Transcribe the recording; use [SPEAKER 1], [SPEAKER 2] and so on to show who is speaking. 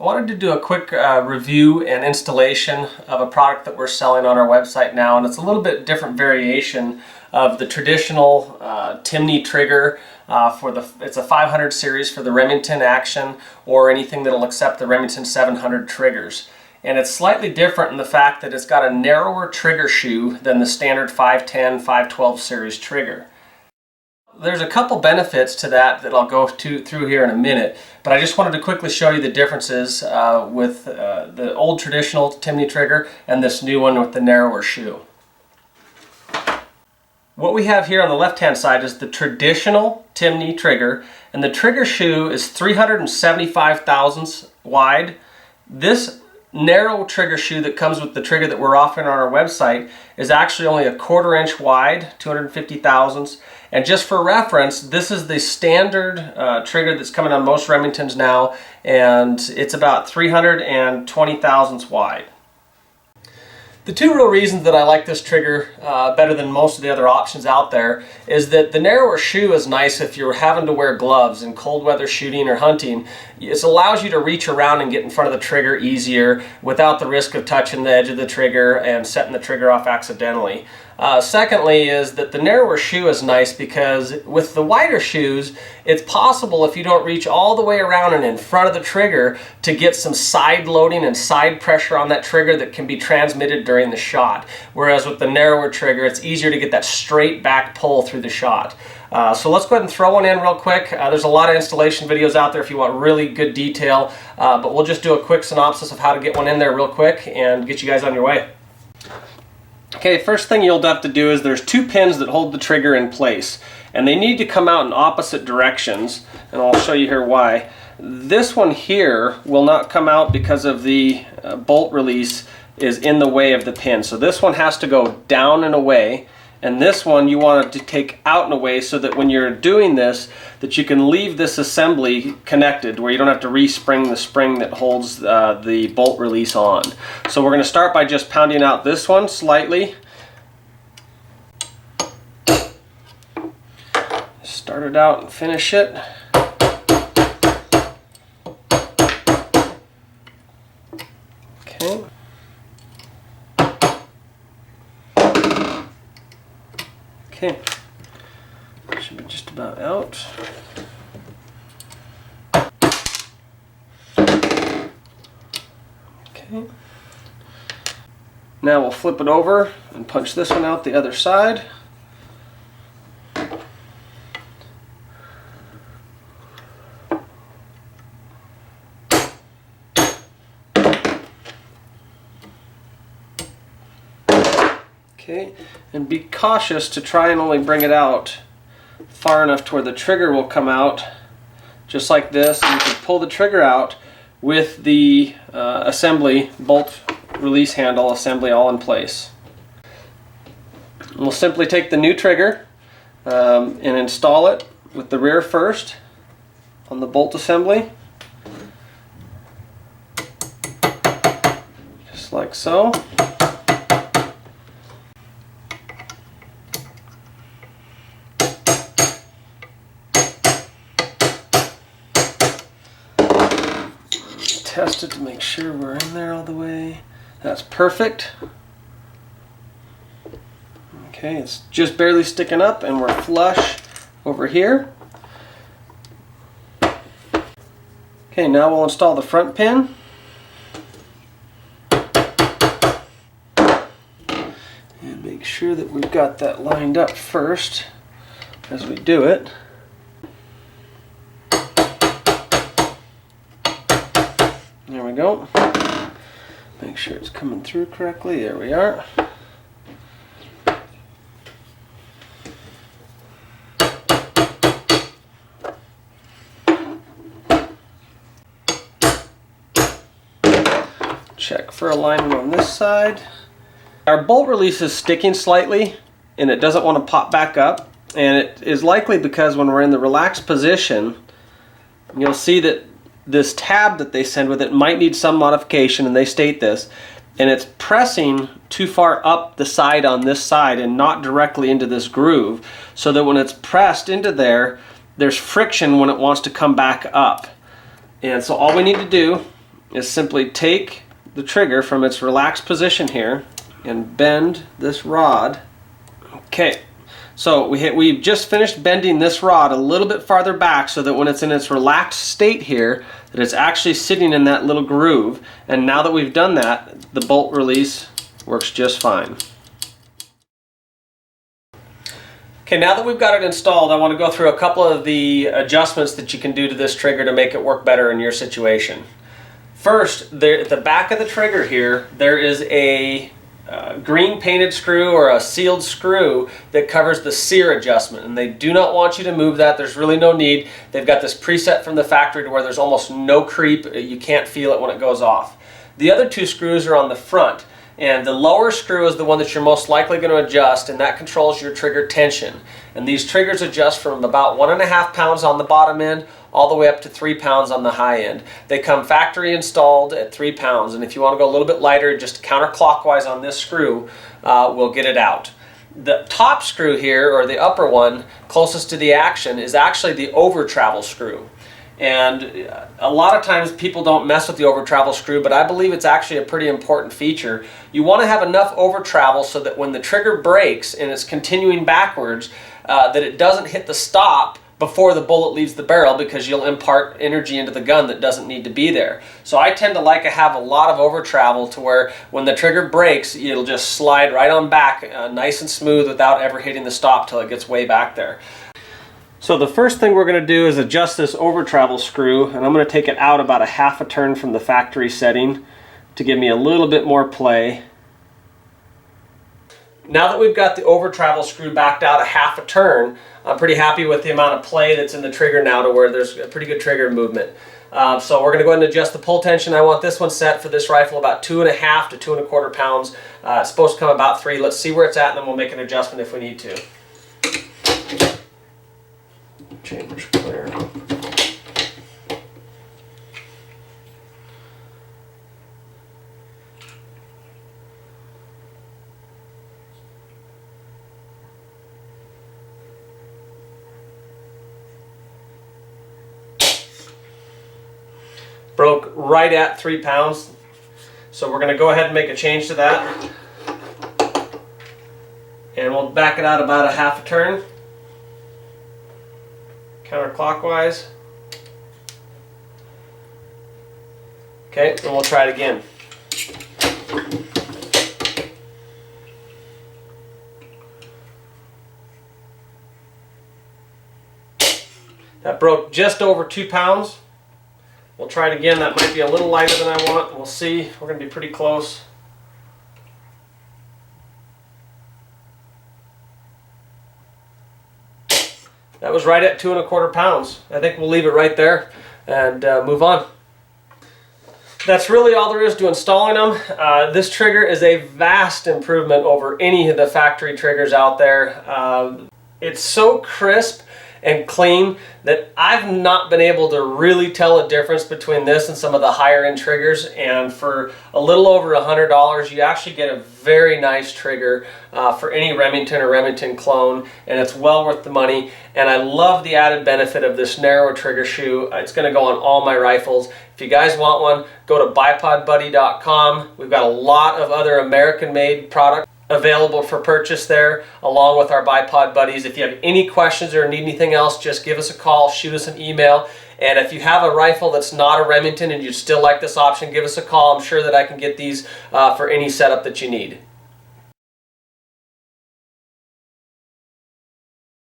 [SPEAKER 1] I wanted to do a quick review and installation of a product that we're selling on our website now, and it's a little bit different variation of the traditional Timney trigger it's a 500 series for the Remington action or anything that'll accept the Remington 700 triggers. And it's slightly different in the fact that it's got a narrower trigger shoe than the standard 510, 512 series trigger. There's a couple benefits to that I'll go through here in a minute, but I just wanted to quickly show you the differences with the old traditional Timney trigger and this new one with the narrower shoe. What we have here on the left hand side is the traditional Timney trigger, and the trigger shoe is 375 thousandths wide. This narrow trigger shoe that comes with the trigger that we're offering on our website is actually only a 1/4 inch wide, 250 thousandths. And just for reference, this is the standard trigger that's coming on most Remingtons now, and it's about 320 thousandths wide. The two real reasons that I like this trigger better than most of the other options out there is that the narrower shoe is nice if you're having to wear gloves in cold weather shooting or hunting. It allows you to reach around and get in front of the trigger easier without the risk of touching the edge of the trigger and setting the trigger off accidentally. Secondly is that the narrower shoe is nice because with the wider shoes, it's possible if you don't reach all the way around and in front of the trigger to get some side loading and side pressure on that trigger that can be transmitted during the shot. Whereas with the narrower trigger, it's easier to get that straight back pull through the shot. So let's go ahead and throw one in real quick. There's a lot of installation videos out there if you want really good detail, but we'll just do a quick synopsis of how to get one in there real quick and get you guys on your way. Okay, first thing you'll have to do is there's two pins that hold the trigger in place, and they need to come out in opposite directions, and I'll show you here why. This one here will not come out because of the bolt release is in the way of the pin. So this one has to go down and away, and this one you want it to take out and away so that when you're doing this, that you can leave this assembly connected where you don't have to respring the spring that holds the bolt release on. So we're going to start by just pounding out this one slightly. Start it out and finish it. Okay. Okay, should be just about out. Okay. Now we'll flip it over and punch this one out the other side. Okay, and be cautious to try and only bring it out far enough to where the trigger will come out, just like this. And you can pull the trigger out with the assembly, bolt release handle assembly all in place. And we'll simply take the new trigger and install it with the rear first on the bolt assembly, just like so. Test it to make sure we're in there all the way. That's perfect. Okay, it's just barely sticking up and we're flush over here. Okay, now we'll install the front pin. And make sure that we've got that lined up first as we do it. There we go. Make sure it's coming through correctly. There we are. Check for alignment on this side. Our bolt release is sticking slightly and it doesn't want to pop back up, and it is likely because when we're in the relaxed position, you'll see that this tab that they send with it might need some modification, and they state this, and it's pressing too far up the side on this side and not directly into this groove, so that when it's pressed into there, there's friction when it wants to come back up. And so all we need to do is simply take the trigger from its relaxed position here and bend this rod. Okay, so we've just finished bending this rod a little bit farther back so that when it's in its relaxed state here, that it's actually sitting in that little groove. And now that we've done that, the bolt release works just fine. Okay, now that we've got it installed, I want to go through a couple of the adjustments that you can do to this trigger to make it work better in your situation. First, at the back of the trigger here, there is a green painted screw or a sealed screw that covers the sear adjustment, and they do not want you to move that. There's really no need. They've got this preset from the factory to where there's almost no creep. You can't feel it when it goes off. The other two screws are on the front, and the lower screw is the one that you're most likely going to adjust, and that controls your trigger tension. And these triggers adjust from about 1.5 pounds on the bottom end all the way up to 3 pounds on the high end. They come factory installed at 3 pounds, and if you want to go a little bit lighter, just counterclockwise on this screw, we'll get it out. The top screw here, or the upper one closest to the action, is actually the over travel screw. And a lot of times people don't mess with the over travel screw, but I believe it's actually a pretty important feature. You want to have enough over travel so that when the trigger breaks and it's continuing backwards, that it doesn't hit the stop before the bullet leaves the barrel, because you'll impart energy into the gun that doesn't need to be there. So I tend to like to have a lot of over travel to where when the trigger breaks, it'll just slide right on back nice and smooth without ever hitting the stop till it gets way back there. So the first thing we're going to do is adjust this over travel screw, and I'm going to take it out about 1/2 turn from the factory setting to give me a little bit more play. Now that we've got the over travel screw backed out 1/2 turn, I'm pretty happy with the amount of play that's in the trigger now to where there's a pretty good trigger movement. So we're going to go ahead and adjust the pull tension. I want this one set for this rifle about 2.5 to 2.25 pounds. It's supposed to come about 3. Let's see where it's at, and then we'll make an adjustment if we need to. Chamber's clear. Broke right at 3 pounds. So we're going to go ahead and make a change to that. And we'll back it out about 1/2 turn. Counterclockwise. Okay, and we'll try it again. That broke just over 2 pounds. We'll try it again. That might be a little lighter than I want. We'll see. We're going to be pretty close. That was right at 2.25 pounds. I think we'll leave it right there and move on. That's really all there is to installing them. This trigger is a vast improvement over any of the factory triggers out there. It's so crisp and clean that I've not been able to really tell a difference between this and some of the higher end triggers, and for a little over $100 you actually get a very nice trigger for any Remington or Remington clone, and it's well worth the money. And I love the added benefit of this narrow trigger shoe. It's going to go on all my rifles. If you guys want one, go to bipodbuddy.com. We've got a lot of other American made products available for purchase there, along with our bipod buddies. If you have any questions or need anything else, just give us a call, shoot us an email. And if you have a rifle that's not a Remington and you'd still like this option, give us a call. I'm sure that I can get these for any setup that you need.